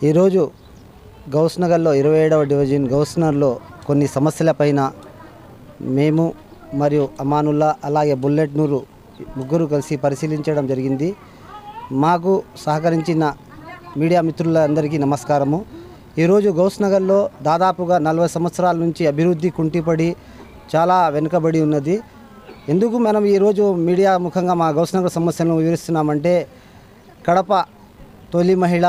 ఈరోజు గౌస్నగర్లో 27వ డివిజన్ గౌస్నగర్లో కొన్ని సమస్యలపైన మేము మరియు అమానుల్లా అలాగే బుల్లెట్ నూరు ముగ్గురు కలిసి పరిశీలించడం జరిగింది. మాకు సహకరించిన మీడియా మిత్రులందరికీ నమస్కారము. ఈరోజు గౌస్నగర్లో దాదాపుగా 40 సంవత్సరాల నుంచి అభివృద్ధి కుంటిపడి చాలా వెనుకబడి ఉన్నది. ఎందుకు మనం ఈరోజు మీడియా ముఖంగా మా గౌస్నగర్ సమస్యలను వివరిస్తున్నామంటే, కడప తొలి మహిళ,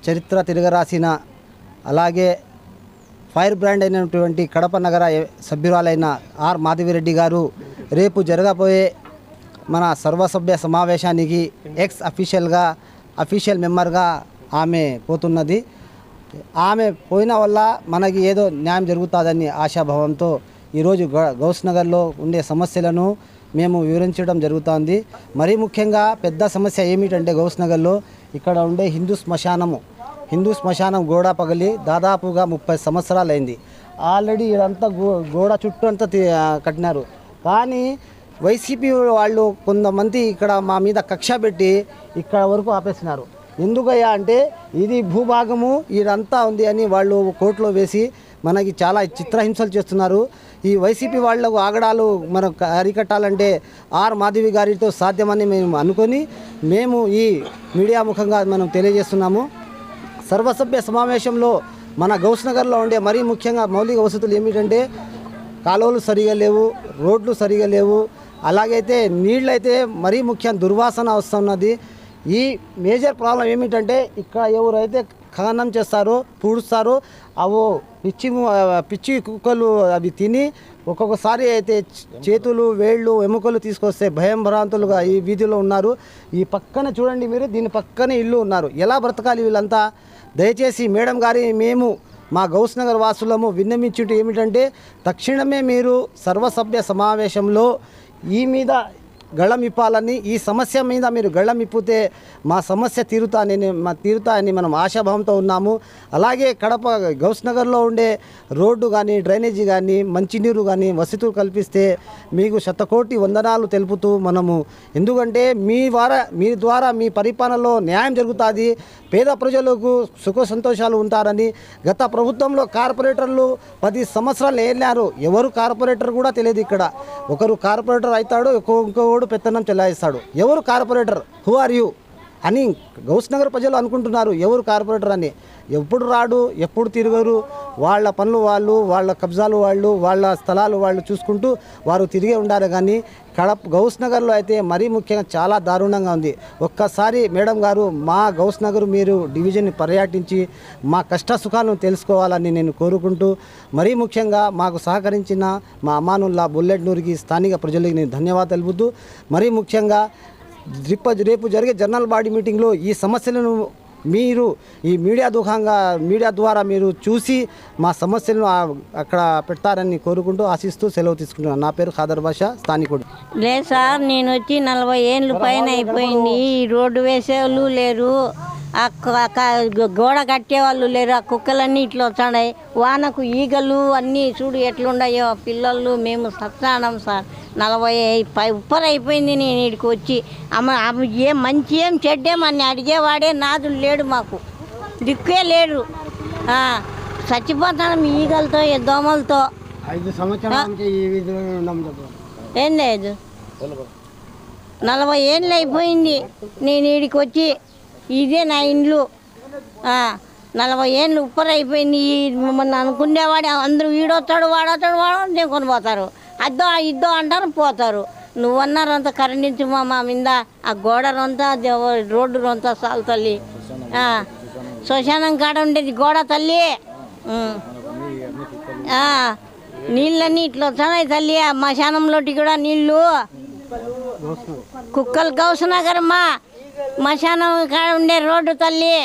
చరిత్ర తిరగరాసిన, అలాగే ఫైర్ బ్రాండ్ అయినటువంటి కడప నగర సభ్యురాలైన ఆర్ మాధవిరెడ్డి గారు రేపు జరగబోయే మన సర్వసభ్య సమావేశానికి అఫీషియల్ మెంబర్గా ఆమె పోతున్నది. ఆమె పోయిన వల్ల మనకి ఏదో న్యాయం జరుగుతుందని ఆశాభావంతో ఈరోజు గౌస్నగర్లో ఉండే సమస్యలను మేము వివరించడం జరుగుతుంది. మరీ ముఖ్యంగా పెద్ద సమస్య ఏమిటంటే, గౌస్నగర్లో ఇక్కడ ఉండే హిందూ శ్మశానం గోడ పగిలి దాదాపుగా 30 సంవత్సరాలు అయింది. ఆల్రెడీ ఇదంతా గోడ చుట్టూ అంతా కట్టినారు. కానీ వైసీపీ వాళ్ళు కొంతమంది ఇక్కడ మా మీద కక్ష పెట్టి ఇక్కడ వరకు ఆపేసినారు. ఎందుకయ్యా అంటే, ఇది భూభాగము ఇదంతా ఉంది అని వాళ్ళు కోర్టులో వేసి మనకి చాలా చిత్రహింసలు చేస్తున్నారు. ఈ వైసీపీ వాళ్లకు ఆగడాలు మనం అరికట్టాలంటే ఆర్ మాధవి గారితో సాధ్యమని మేము అనుకొని మేము ఈ మీడియా ముఖంగా మనం తెలియజేస్తున్నాము. సర్వసభ్య సమావేశంలో మన గౌస్నగర్లో ఉండే మరీ ముఖ్యంగా మౌలిక వసతులు ఏమిటంటే, కాలువలు సరిగా లేవు, రోడ్లు సరిగా లేవు, అలాగైతే నీళ్ళైతే మరీ ముఖ్యం దుర్వాసన వస్తున్నది. ఈ మేజర్ ప్రాబ్లం ఏమిటంటే, ఇక్కడ ఎవరైతే ఖననం చేస్తారో పూడుస్తారో అవో పిచ్చి కుక్కలు అవి తిని ఒక్కొక్కసారి అయితే చేతులు వేళ్ళు ఎముకలు తీసుకొస్తే భయం భ్రాంతులుగా ఈ వీధిలో ఉన్నారు. ఈ పక్కన చూడండి మీరు, దీని పక్కనే ఇల్లు ఉన్నారు. ఎలా బ్రతకాలి వీళ్ళంతా? దయచేసి మేడం గారి మేము మా గౌస్నగర్ వాసులము విన్నమించుట ఏమిటంటే, తక్షణమే మీరు సర్వసభ్య సమావేశంలో ఈ మీద గళం ఇప్పాలని, ఈ సమస్య మీద మీరు గళం ఇప్పితే మా సమస్య తీరుతాయని మనం ఆశాభావంతో ఉన్నాము. అలాగే కడప గౌస్నగర్లో ఉండే రోడ్డు కానీ, డ్రైనేజీ కానీ, మంచినీరు కానీ వసతులు కల్పిస్తే మీకు శతకోటి వందనాలు తెలుపుతూ మనము, ఎందుకంటే మీ ద్వారా మీ పరిపాలనలో న్యాయం జరుగుతుంది, పేద ప్రజలకు సుఖ సంతోషాలు ఉంటారని. గత ప్రభుత్వంలో కార్పొరేటర్లు 10 సంవత్సరాలు ఏళ్ళారు. ఎవరు కార్పొరేటర్ కూడా తెలియదు. ఇక్కడ ఒకరు కార్పొరేటర్ అవుతాడు, ఇంకొకడు పెత్తనం చెలాయిస్తాడు. ఎవరు కార్పొరేటర్? హూ ఆర్ యూ అని గౌస్నగర్ ప్రజలు అనుకుంటున్నారు. ఎవరు కార్పొరేటర్ అని? ఎప్పుడు రాడు, ఎప్పుడు తిరగరు. వాళ్ళ పనులు వాళ్ళు, వాళ్ళ కబ్జాలు వాళ్ళు, వాళ్ళ స్థలాలు వాళ్ళు చూసుకుంటూ వారు తిరిగే ఉండాలి. కానీ గౌస్నగర్లో అయితే మరీ ముఖ్యంగా చాలా దారుణంగా ఉంది. ఒక్కసారి మేడం గారు మా గౌస్నగర్ మీరు డివిజన్ని పర్యటించి మా కష్ట సుఖాలను తెలుసుకోవాలని నేను కోరుకుంటూ, మరీ ముఖ్యంగా మాకు సహకరించిన మా అమానుల్లా బుల్లెట్ నూరికి స్థానిక ప్రజలకు నేను ధన్యవాదాలు తెలుపుతూ, మరీ ముఖ్యంగా రేపు జరిగే జనరల్ బాడీ మీటింగ్లో ఈ సమస్యలను మీరు ఈ మీడియా ద్వారా మీరు చూసి మా సమస్యలను అక్కడ పెడతారని కోరుకుంటూ ఆశిస్తూ సెలవు తీసుకుంటున్నాను. నా పేరు ఖాదర్ బాషా, స్థానికుడు. లేదు సార్, నేను వచ్చి 40 ఏళ్ళు పైన అయిపోయింది. ఈ రోడ్డు వేసేవాళ్ళు లేరు, గోడ కట్టేవాళ్ళు లేరు. ఆ కుక్కలన్నీ ఇట్లా వచ్చాయి. వానకు ఈగలు అన్నీ చూడు ఎట్లున్నాయో. పిల్లలు మేము సత్తానం సార్. 40 ఉప్పర్ అయిపోయింది నేను ఇక్కడికి వచ్చి. ఏం మంచి ఏం చెడ్డేమని అడిగేవాడే నాదులు లేడు, మాకు దిక్కే లేడు. చచ్చిపోతాను ఈగలతో, దోమలతో. 5 సంవత్సరాల నుంచి ఈ వీధిలో ఏం లేదు, 40 ఏళ్ళు అయిపోయింది నేను ఇక్కడికి వచ్చి. ఇదే నా ఇండ్లు. 40 ఏళ్ళు ఉప్పర్ అయిపోయింది. మొన్న అనుకునేవాడు అందరూ వీడొస్తాడు వాడొస్తాడు నేను కొనిపోతారు. ఇద్దో అంటారు, పోతారు. నువ్వన్నారు అంతా కరెంట్ మా మీద ఆ గోడ రొంత రోడ్డు రొంత చాలు తల్లి. శ్మశానం కాడ ఉండేది గోడ తల్లి. నీళ్ళన్నీ ఇట్లా వస్తున్నాయి తల్లి. ఆ శ్మశానంలోటి కూడా నీళ్ళు. కుక్కలు గౌస్నగర్ మా శ్మశానం కాడ ఉండే రోడ్డు తల్లి.